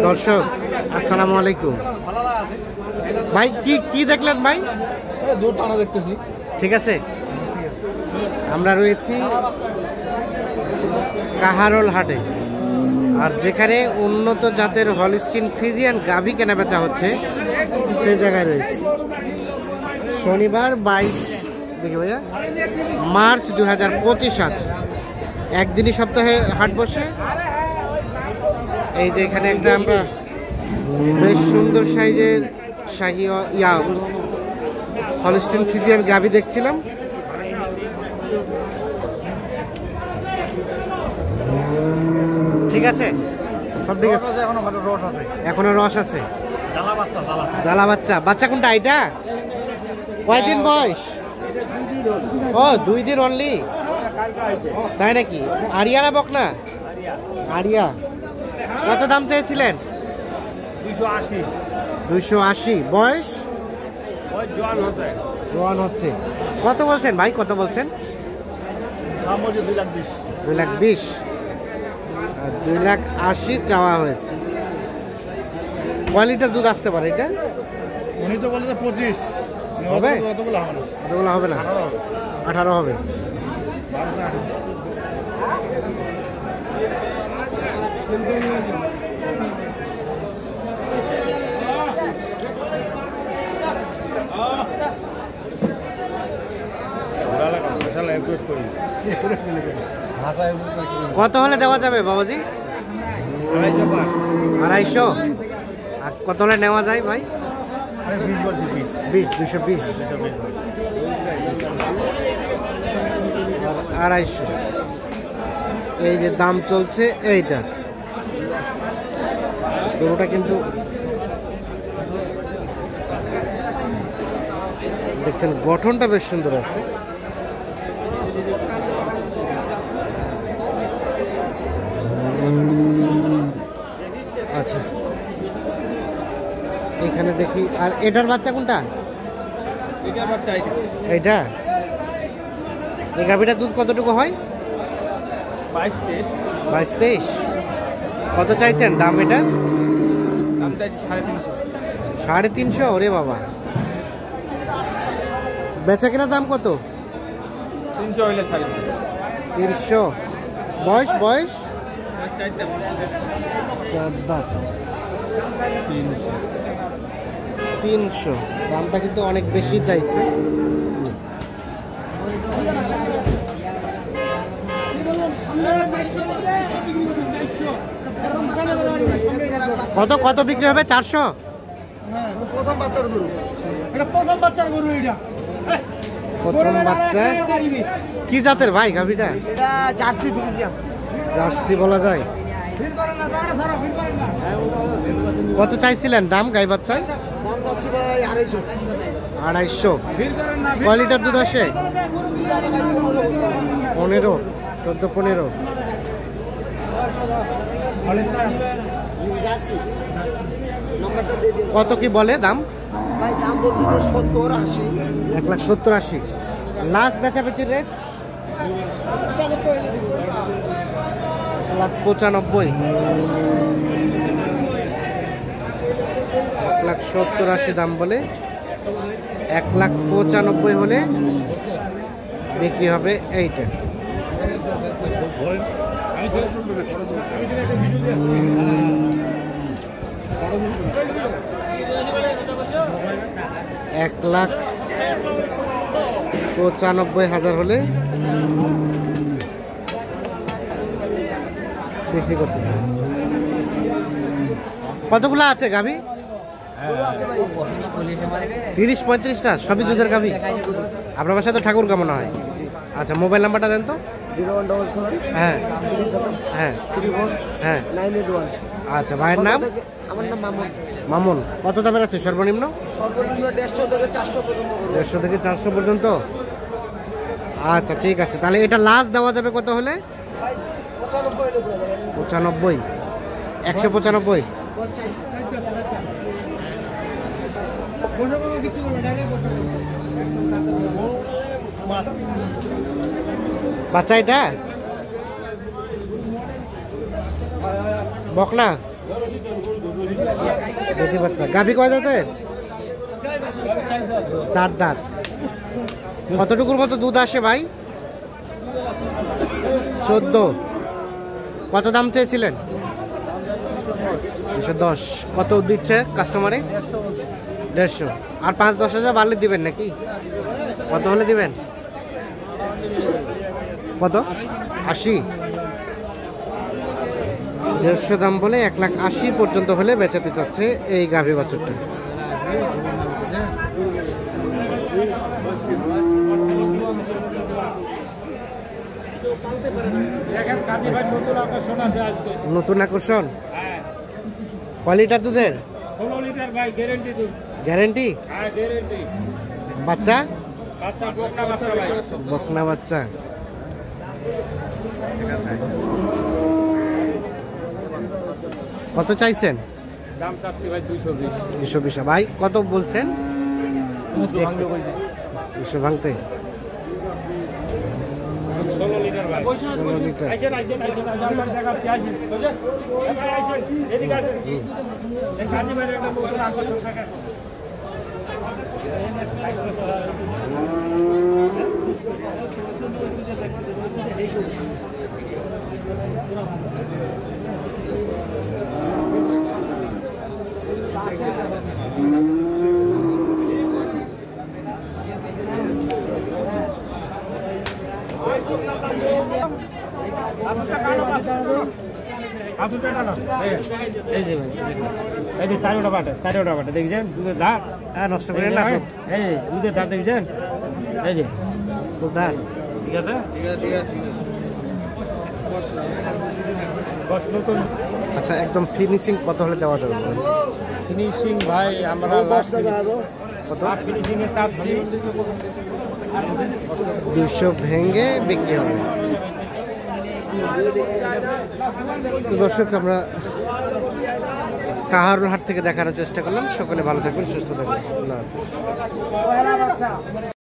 দর্শক আসসালামু আলাইকুম। ভাই কি কি দেখলেন ভাই? দুধ টানা দেখতেছি। ঠিক আছে, আমরা রয়েছি কাহারোল হাটে, আর যেখানে উন্নত জাতের হলিস্টিন ফ্রিজিয়ান গাভী কেনাবেচা হচ্ছে সে জায়গায় রয়েছে। শনিবার 22 দেখে ভাইয়া মার্চ 2025 আজ একদিনই সপ্তাহে হাট বসে। এই যে এখানে একটা আমরা বেশ সুন্দর সাইজের শাহী হলিস্টিন ফ্রিজিয়ান গাভী দেখছিলাম। ঠিক আছে, সব ঠিক আছে। এখনো রস আছে। জ্বালা বাচ্চা। বাচ্চা কোনটা? এটা কয়দিন বয়স? ও 2 দিন অনলি, তাই নাকি? আরিয়া না বকনা? আরিয়া। কত দাম চেয়েছিলেন? 280। বয়স জোয়ান হচ্ছে। কত বলছেন ভাই? কত বলছেন? 220। 280 চাওয়া হয়েছে। কয় লিটার দুধ আসতে পারে এটা? উনি তো বলে 25 হবে। কতগুলো হবে না? কতগুলো হবে না? 18 হবে। কত হলে দেওয়া যাবে বাবাজি? 250। আর কত হলে নেওয়া যায় ভাই? 220। 250। এই যে দাম চলছে এইটার। গরুটা কিন্তু দেখছেন গঠনটা বেশ সুন্দর আছে। আচ্ছা, এখানে দেখি। আর এটার বাচ্চা কোনটা? এইটা। এই গাভীটার দুধ কতটুকু হয়? 22-23। কত চাইছেন দাম এটা? 350। ওরে বাবা, বেচা কেনা দাম কত? 300। বয়স 300। দামটা কিন্তু অনেক বেশি চাইছে। কত কত বিক্রি হবে? 400। প্রথম বাচ্চার গরু এটা। প্রথম বাচ্চা। কি জাতের ভাই গাভীটা? এটা জার্সি ফ্রিজিয়ান। জার্সি বলা যায়। কত চাইছিলেন দাম গাই বাচ্চায়? দাম চাচ্ছি ভাই 250। কয় লিটার দুধ আসে? 15, 14-15। কত কি বলে দাম? ভাই দাম বলতেছে 70-80। 1,70,80। Last বেচাবেচির rate 1,95,000। 1,70,80 দাম বলে। 1,95,000 হলে বিক্রি হবে এইটা। $1,95,000 হলে বিক্রি করতে চাই। কতগুলো আছে গাভী? 30-35টা সবই দুধের গাভী। আপনার বাসায় তো ঠাকুর কামনা হয়। আচ্ছা, মোবাইল নাম্বারটা দেন তো। 0177 হ্যাঁ 37 হ্যাঁ 34 হ্যাঁ 981। আচ্ছা, ভাইয়ের নাম? আমার নাম মামুন। মামুন। কত দামের আছে সর্বনিম্ন? সর্বনিম্ন 150 থেকে 400 পর্যন্ত। 150 থেকে 400 পর্যন্ত। আচ্ছা ঠিক আছে, তাহলে এটা লাস্ট দেওয়া যাবে কত হলে? 95 হলে দেওয়া যাবে। 95। 195। বাচ্চা এটা বকনা দুটি বাচ্চা। গাভী কয় দাঁতের? 4 দাঁত। কতটুকুর মতো দুধ আসে ভাই? 14। কত দাম চেয়েছিলেন? 210। কত দিচ্ছে কাস্টমারে? 150। আর 5-10 হাজার বাড়লে দিবেন নাকি? কত হলে দিবেন? কত? 80। 150 দাম বলে 1,80,000 পর্যন্ত হলে বেচাতে চাচ্ছে এই গাভী বাছুরটা। নতুন আকর্ষণ। কয় লিটার দুধের? 16 লিটার ভাই, গ্যারান্টি দুধ। গ্যারান্টি? হ্যাঁ গ্যারান্টি। বাচ্চা? বাচ্চা বকনা বাচ্চা ভাই। বকনা বাচ্চা। কত চাইছেন? দাম চাচ্ছি ভাই 220। 220। ভাই কত বলছেন? 200 ভাঙতে। 16 লিটার ভাই। 16 লিটার। আইছেন আমার জায়গা আসেন। ভাই আইছেন, এদিকে আসেন। এই কাজী ভাই একটা নতুন আকর্ষণ থাকে। চারোটা বাটে দেখছেন দুধের ধার। নষ্ট করে না এই যে দুধের ধার দেখছেন, এই যে ধার। ঠিক আছে। আচ্ছা, একদম ফিনিশিং কত হলে দেওয়া যাবে? ফিনিশিং ভাই আমরা লাস্ট কত? ফিনিশিং এ চাচ্ছি 200 ভেঙে বিক্রি হবে। তো দর্শক, আমরা কাহারুল হাট থেকে দেখানোর চেষ্টা করলাম। সকলে ভালো থাকবেন, সুস্থ থাকবেন। আল্লাহ হাফেজ।